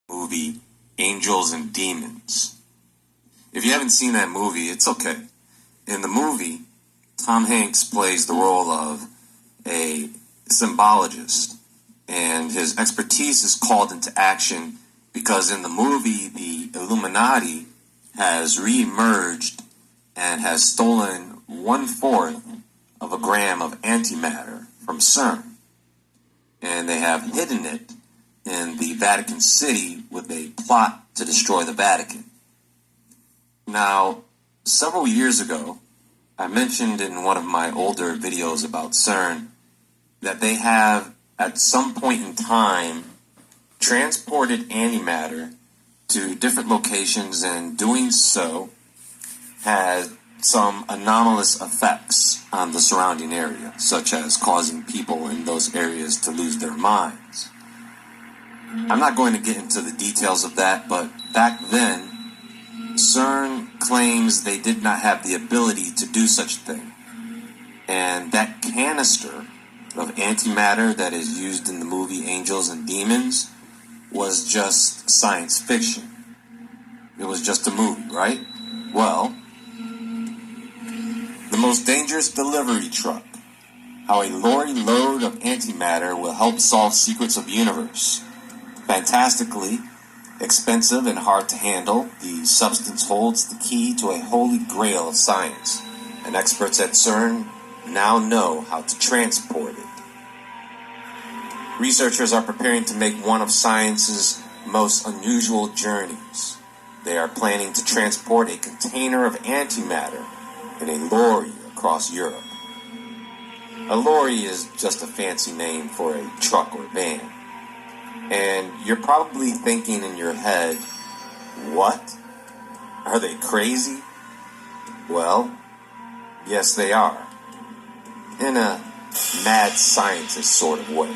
movie Angels and Demons. If you haven't seen that movie, it's okay. In the movie, Tom Hanks plays the role of a symbologist, and his expertise is called into action because in the movie, the Illuminati has re-emerged and has stolen 1/4 of a gram of antimatter from CERN, and they have hidden it in the Vatican City with a plot to destroy the Vatican. Now, several years ago, I mentioned in one of my older videos about CERN that they have, at some point in time, transported antimatter to different locations, and doing so had some anomalous effects on the surrounding area, such as causing people in those areas to lose their minds. I'm not going to get into the details of that, but back then, CERN claims they did not have the ability to do such a thing. And that canister of antimatter that is used in the movie Angels and Demons was just science fiction. It was just a movie, right? Well, the most dangerous delivery truck. How a lorry load of antimatter will help solve secrets of the universe. Fantastically expensive and hard to handle, the substance holds the key to a holy grail of science, and experts at CERN now know how to transport it. Researchers are preparing to make one of science's most unusual journeys. They are planning to transport a container of antimatter in a lorry across Europe. A lorry is just a fancy name for a truck or van. And you're probably thinking in your head, what? Are they crazy? Well, yes they are. In a mad scientist sort of way.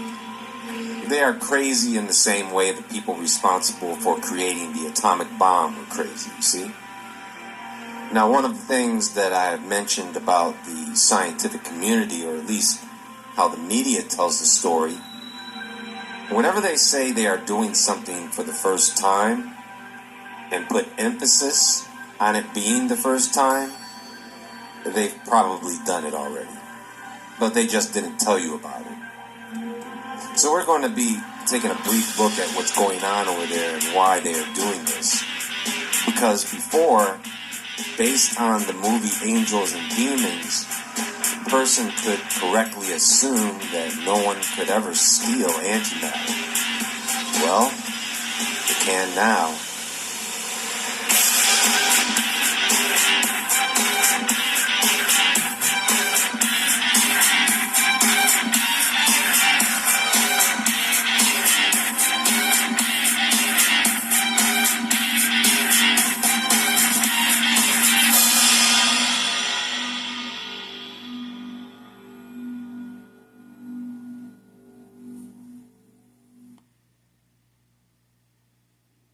They are crazy in the same way the people responsible for creating the atomic bomb were crazy, you see? Now, one of the things that I have mentioned about the scientific community, or at least how the media tells the story, whenever they say they are doing something for the first time and put emphasis on it being the first time, they've probably done it already. But they just didn't tell you about it. So we're going to be taking a brief look at what's going on over there and why they are doing this. Because before, based on the movie Angels and Demons, a person could correctly assume that no one could ever steal antimatter. Well, they can now.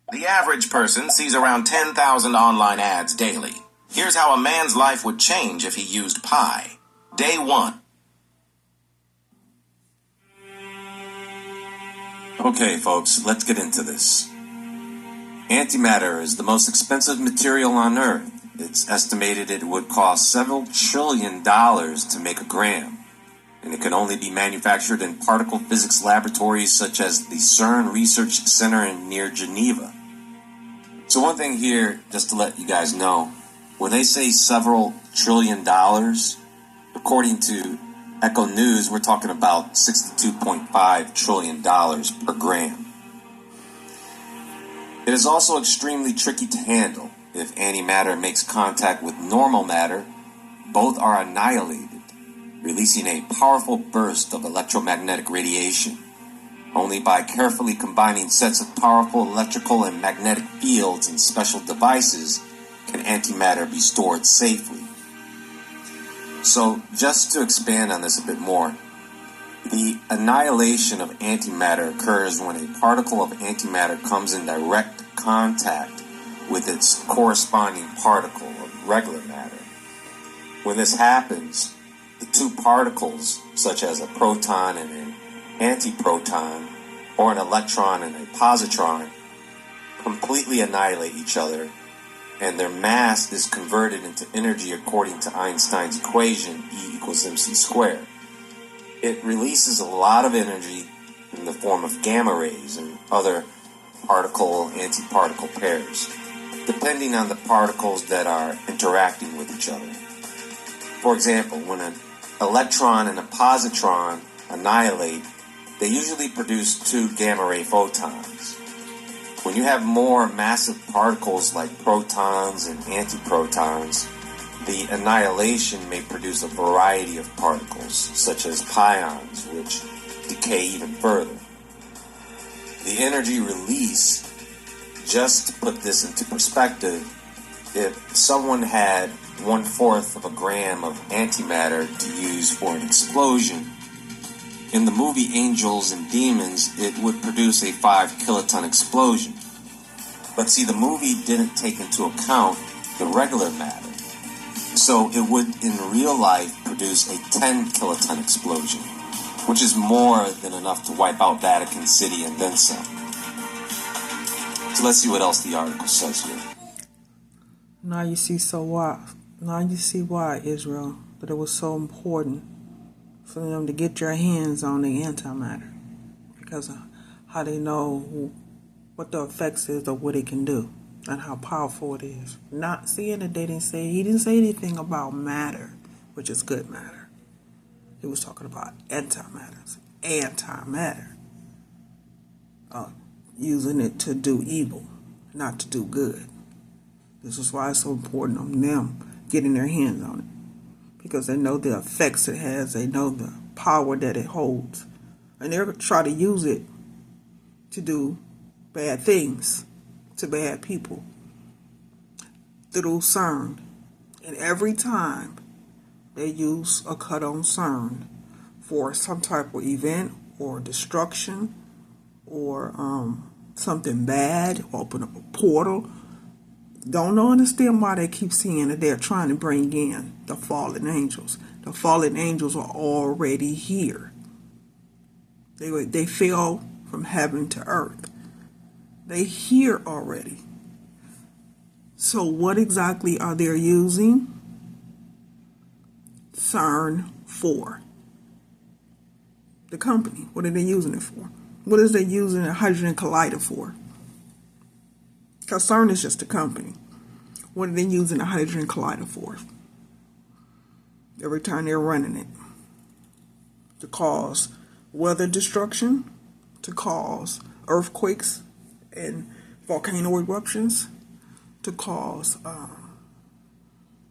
The average person sees around 10,000 online ads daily. Here's how a man's life would change if he used pi. Day 1. Okay, folks, let's get into this. Antimatter is the most expensive material on Earth. It's estimated it would cost several $trillion to make a gram, and it can only be manufactured in particle physics laboratories such as the CERN Research Center near Geneva. So one thing here, just to let you guys know, when they say several $1 trillion, according to Echo News, we're talking about $62.5 trillion per gram. It is also extremely tricky to handle. If antimatter makes contact with normal matter, both are annihilated, releasing a powerful burst of electromagnetic radiation. Only by carefully combining sets of powerful electrical and magnetic fields and special devices can antimatter be stored safely. So, just to expand on this a bit more, the annihilation of antimatter occurs when a particle of antimatter comes in direct contact with its corresponding particle of regular matter. When this happens, the two particles, such as a proton and an antiproton, or an electron and a positron, completely annihilate each other, and their mass is converted into energy according to Einstein's equation, E equals mc squared. It releases a lot of energy in the form of gamma rays and other particle-antiparticle pairs, depending on the particles that are interacting with each other. For example, when an electron and a positron annihilate, they usually produce 2 gamma-ray photons. When you have more massive particles like protons and antiprotons, the annihilation may produce a variety of particles, such as pions, which decay even further. The energy release, just to put this into perspective, if someone had 1/4 of a gram of antimatter to use for an explosion, in the movie Angels and Demons, it would produce a 5 kiloton explosion. But see, the movie didn't take into account the regular matter. So it would, in real life, produce a 10 kiloton explosion, which is more than enough to wipe out Vatican City and then some. So let's see what else the article says here. Now you see why, Israel, that it was so important for them to get your hands on the antimatter, because of how they know what the effects is of what it can do and how powerful it is. Not seeing that he didn't say anything about matter, which is good matter. He was talking about antimatter, using it to do evil, not to do good. This is why it's so important on them getting their hands on it, because they know the effects it has, they know the power that it holds, and they're going to try to use it to do bad things to bad people through CERN. And every time they use a cut on CERN for some type of event or destruction or something bad, open up a portal, don't understand why they keep saying that they're trying to bring in the fallen angels. The fallen angels are already here. They fell from heaven to earth. They here already. So what exactly are they using CERN for? The company. What are they using it for? What is they using a hydrogen collider for? Because CERN is just a company. What are they using a hydrogen collider for? Every time they're running it. To cause weather destruction, to cause earthquakes and volcano eruptions, to cause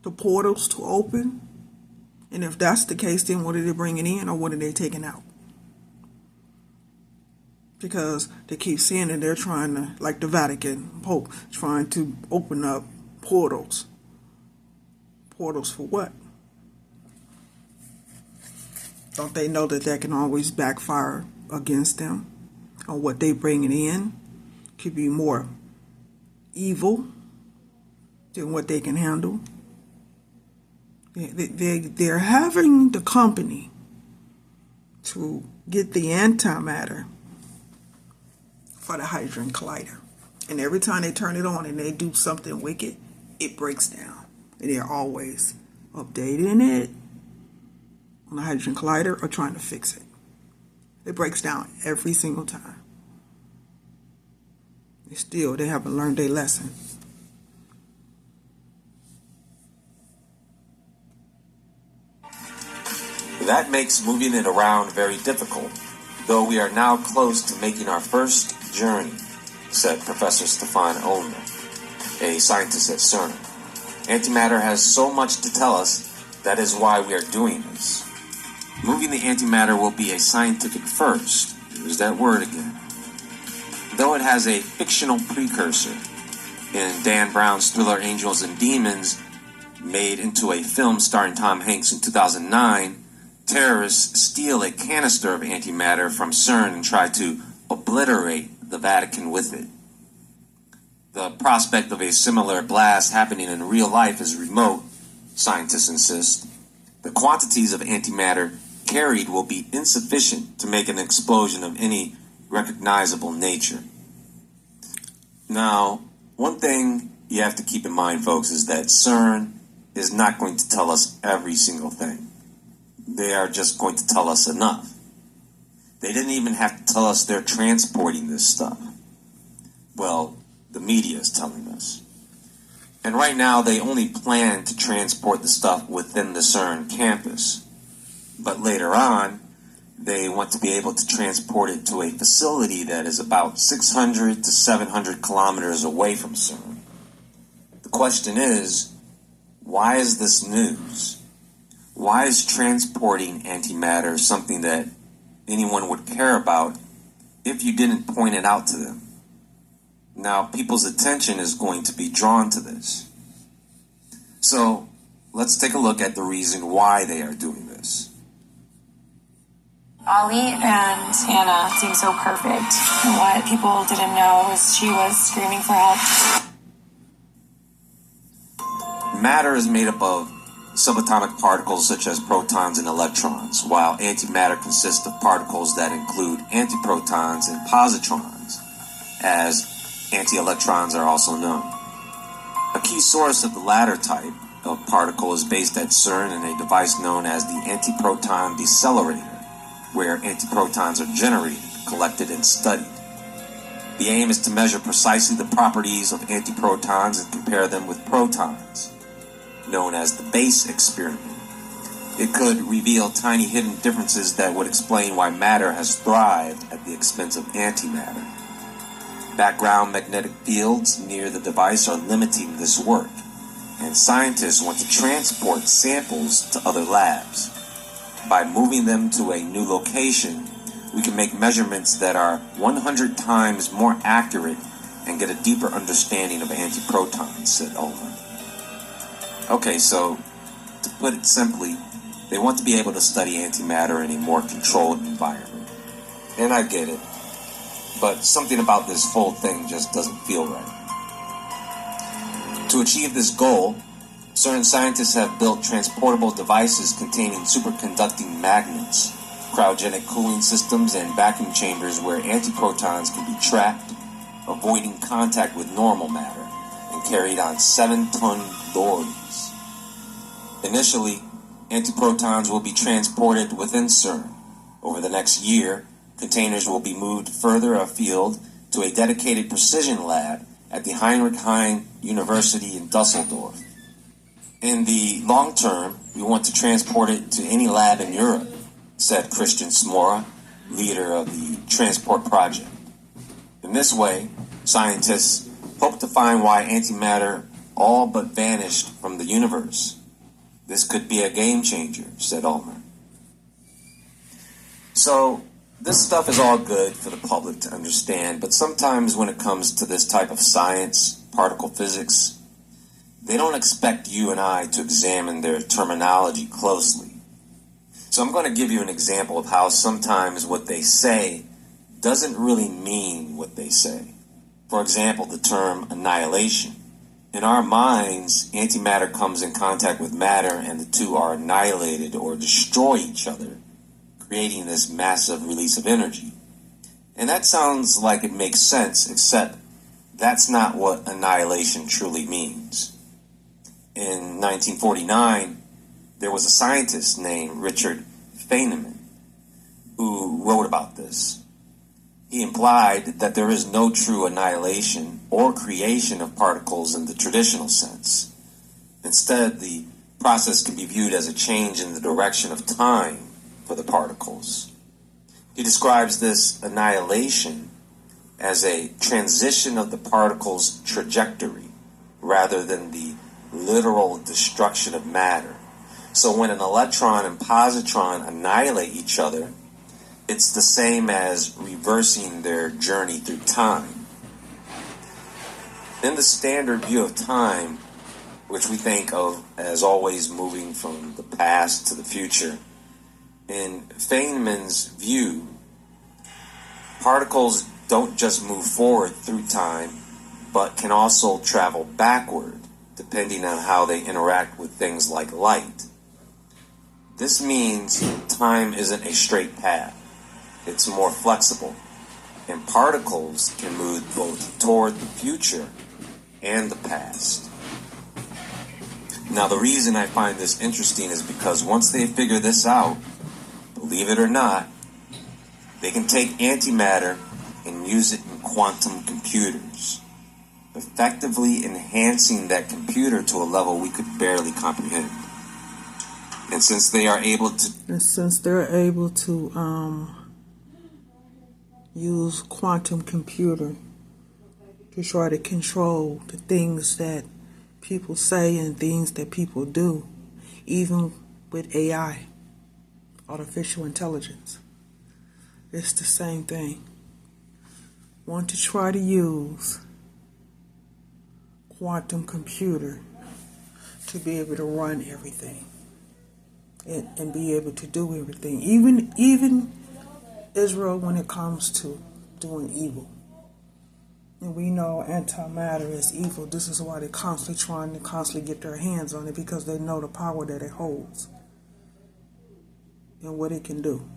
the portals to open. And if that's the case, then what are they bringing in or what are they taking out? Because they keep saying that they're trying to, like the Vatican Pope, trying to open up portals. Portals for what? Don't they know that that can always backfire against them? Or what they bringing in could be more evil than what they can handle. They're having the company to get the antimatter for the hydrogen collider. And every time they turn it on and they do something wicked, it breaks down. And they're always updating it on the hydrogen collider or trying to fix it. It breaks down every single time. And still, they haven't learned their lesson. That makes moving it around very difficult, though we are now close to making our first journey, said Professor Stefan Ohlmer, a scientist at CERN. Antimatter has so much to tell us, that is why we are doing this. Moving the antimatter will be a scientific first. There's that word again. Though it has a fictional precursor in Dan Brown's thriller Angels and Demons, made into a film starring Tom Hanks in 2009, terrorists steal a canister of antimatter from CERN and try to obliterate the Vatican with it. The prospect of a similar blast happening in real life is remote, scientists insist. The quantities of antimatter carried will be insufficient to make an explosion of any recognizable nature. Now, one thing you have to keep in mind, folks, is that CERN is not going to tell us every single thing. They are just going to tell us enough. They didn't even have to tell us they're transporting this stuff. Well, the media is telling us. And right now, they only plan to transport the stuff within the CERN campus. But later on, they want to be able to transport it to a facility that is about 600 to 700 kilometers away from CERN. The question is, why is this news? Why is transporting antimatter something that anyone would care about if you didn't point it out to them? Now, people's attention is going to be drawn to this. So, let's take a look at the reason why they are doing this. Ollie and Anna seemed so perfect. And what people didn't know is she was screaming for help. Matter is made up of subatomic particles such as protons and electrons, while antimatter consists of particles that include antiprotons and positrons, as anti-electrons are also known. A key source of the latter type of particle is based at CERN in a device known as the antiproton decelerator, where antiprotons are generated, collected, and studied. The aim is to measure precisely the properties of antiprotons and compare them with protons, known as the base experiment. It could reveal tiny hidden differences that would explain why matter has thrived at the expense of antimatter. Background magnetic fields near the device are limiting this work, and scientists want to transport samples to other labs. By moving them to a new location, we can make measurements that are 100 times more accurate and get a deeper understanding of antiprotons, said Ulmer. Okay, so to put it simply, they want to be able to study antimatter in a more controlled environment. And I get it, but something about this whole thing just doesn't feel right. To achieve this goal, certain scientists have built transportable devices containing superconducting magnets, cryogenic cooling systems, and vacuum chambers where antiprotons can be trapped, avoiding contact with normal matter, and carried on 7-ton lorries. Initially, antiprotons will be transported within CERN. Over the next year, containers will be moved further afield to a dedicated precision lab at the Heinrich Heine University in Dusseldorf. In the long term, we want to transport it to any lab in Europe, said Christian Smora, leader of the Transport Project. In this way, scientists hope to find why antimatter all but vanished from the universe. This could be a game changer, said Ulmer. So, this stuff is all good for the public to understand, but sometimes when it comes to this type of science, particle physics, they don't expect you and I to examine their terminology closely. So I'm going to give you an example of how sometimes what they say doesn't really mean what they say. For example, the term annihilation. In our minds, antimatter comes in contact with matter and the two are annihilated or destroy each other, creating this massive release of energy. And that sounds like it makes sense, except that's not what annihilation truly means. In 1949, there was a scientist named Richard Feynman who wrote about this. He implied that there is no true annihilation or creation of particles in the traditional sense. Instead, the process can be viewed as a change in the direction of time for the particles. He describes this annihilation as a transition of the particle's trajectory rather than the literal destruction of matter. So when an electron and positron annihilate each other, it's the same as reversing their journey through time. In the standard view of time, which we think of as always moving from the past to the future, in Feynman's view, particles don't just move forward through time, but can also travel backward, depending on how they interact with things like light. This means time isn't a straight path. It's more flexible. and particles can move both toward the future and the past. Now, the reason I find this interesting is because once they figure this out, believe it or not, they can take antimatter and use it in quantum computers, effectively enhancing that computer to a level we could barely comprehend. And since they are able to... use quantum computer to try to control the things that people say and things that people do, even with AI, artificial intelligence. It's the same thing. Want to try to use quantum computer to be able to run everything and be able to do everything. Even Israel when it comes to doing evil. And we know antimatter is evil. This is why they're constantly get their hands on it, because they know the power that it holds and what it can do.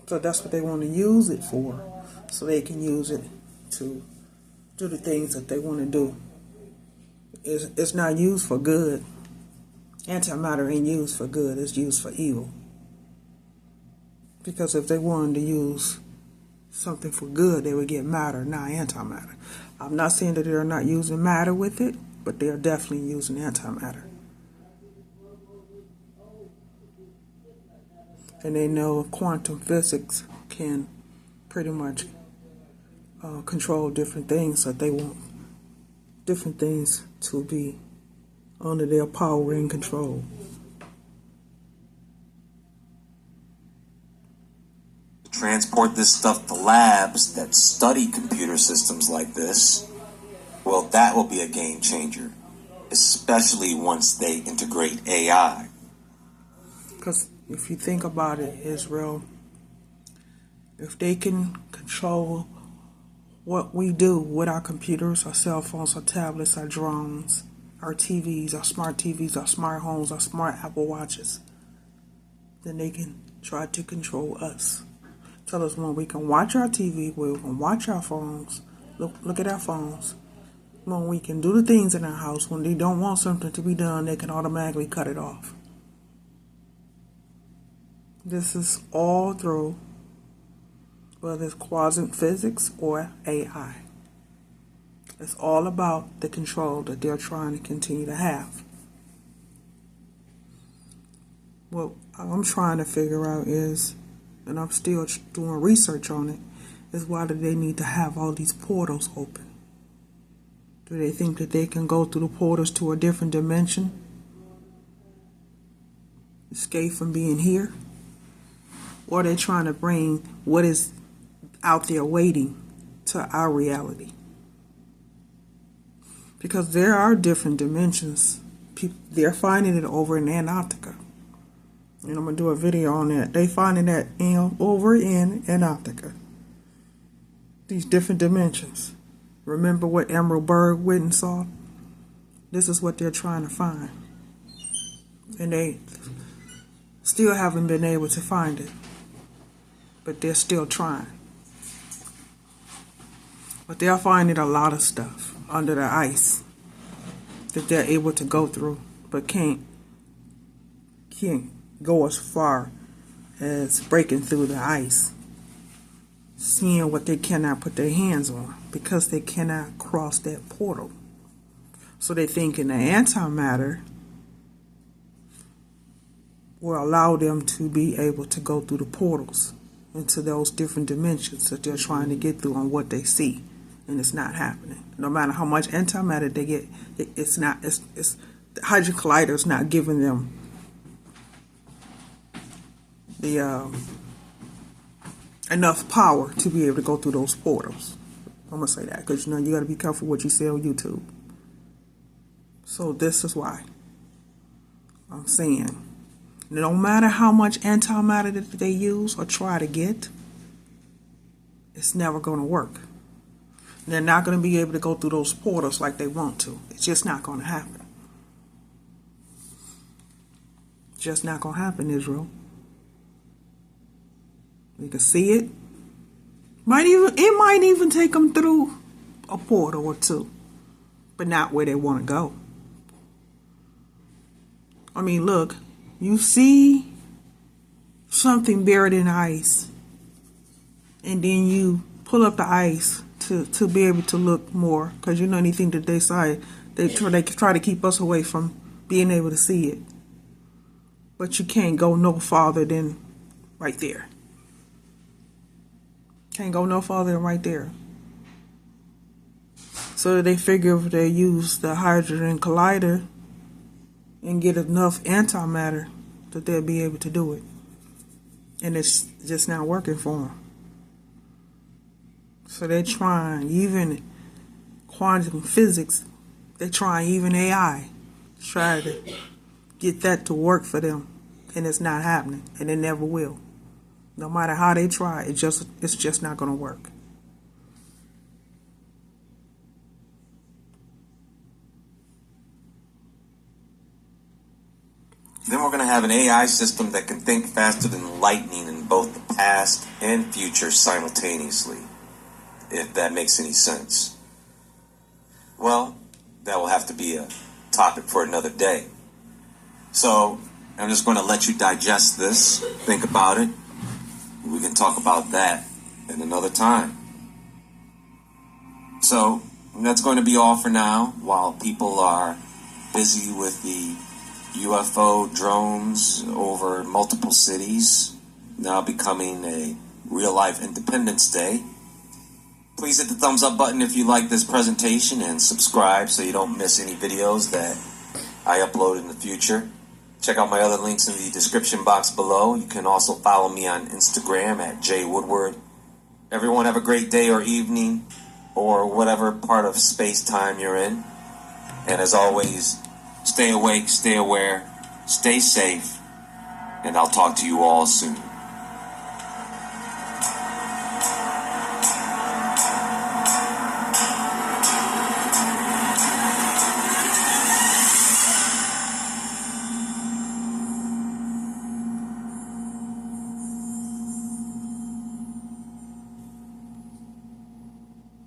So that's what they want to use it for, so they can use it to do the things that they want to do. It's not used for good. Antimatter ain't used for good. It's used for evil. Because if they wanted to use something for good, they would get matter, not antimatter. I'm not saying that they're not using matter with it, but they're definitely using antimatter. And they know quantum physics can pretty much control different things, so they want different things to be under their power and control. Transport this stuff to labs that study computer systems like this, well, that will be a game changer, especially once they integrate AI. Because if you think about it, Israel, if they can control what we do with our computers, our cell phones, our tablets, our drones, our TVs, our smart TVs, our smart homes, our smart Apple Watches, then they can try to control us. Tell us when we can watch our TV, when we can watch our phones, look at our phones. When we can do the things in our house, when they don't want something to be done, they can automatically cut it off. This is all through, whether it's quantum physics or AI. It's all about the control that they're trying to continue to have. What I'm trying to figure out is, and I'm still doing research on it, is why do they need to have all these portals open? Do they think that they can go through the portals to a different dimension? Escape from being here? Or are they trying to bring what is out there waiting to our reality? Because there are different dimensions. They're finding it over in Antarctica. And I'm going to do a video on that. They finding that over in Antarctica. These different dimensions. Remember what Emerald Berg went and saw? This is what they're trying to find. And they still haven't been able to find it. But they're still trying. But they're finding a lot of stuff under the ice that they're able to go through, but can't go as far as breaking through the ice, seeing what they cannot put their hands on because they cannot cross that portal. So they think in the antimatter will allow them to be able to go through the portals into those different dimensions that they're trying to get through on what they see. And it's not happening. No matter how much antimatter they get, it's the Hadron Collider is not giving them the enough power to be able to go through those portals. I'm gonna say that because you got to be careful what you say on YouTube. So this is why I'm saying, no matter how much antimatter that they use or try to get, it's never going to work. They're not going to be able to go through those portals like they want to. It's just not going to happen. It's just not going to happen, Israel. You can see it, It might even take them through a portal or two, but not where they want to go. I mean, look, you see something buried in ice, and then you pull up the ice to be able to look more, because anything that they say, they try to keep us away from being able to see it. But you can't go no farther than right there. Can't go no farther than right there. So they figure if they use the hydrogen collider and get enough antimatter, that they'll be able to do it. And it's just not working for them. So they're trying, even quantum physics, they're trying even AI, try to get that to work for them. And it's not happening, and it never will. No matter how they try, it's just not going to work. Then we're going to have an AI system that can think faster than lightning in both the past and future simultaneously, if that makes any sense. Well, that will have to be a topic for another day. So I'm just going to let you digest this, think about it. We can talk about that in another time. So that's going to be all for now, while people are busy with the UFO drones over multiple cities, now becoming a real-life Independence Day. Please hit the thumbs up button if you like this presentation, and subscribe so you don't miss any videos that I upload in the future. Check out my other links in the description box below. You can also follow me on Instagram at jwoodward. Everyone have a great day or evening, or whatever part of space-time you're in. And as always, stay awake, stay aware, stay safe, and I'll talk to you all soon.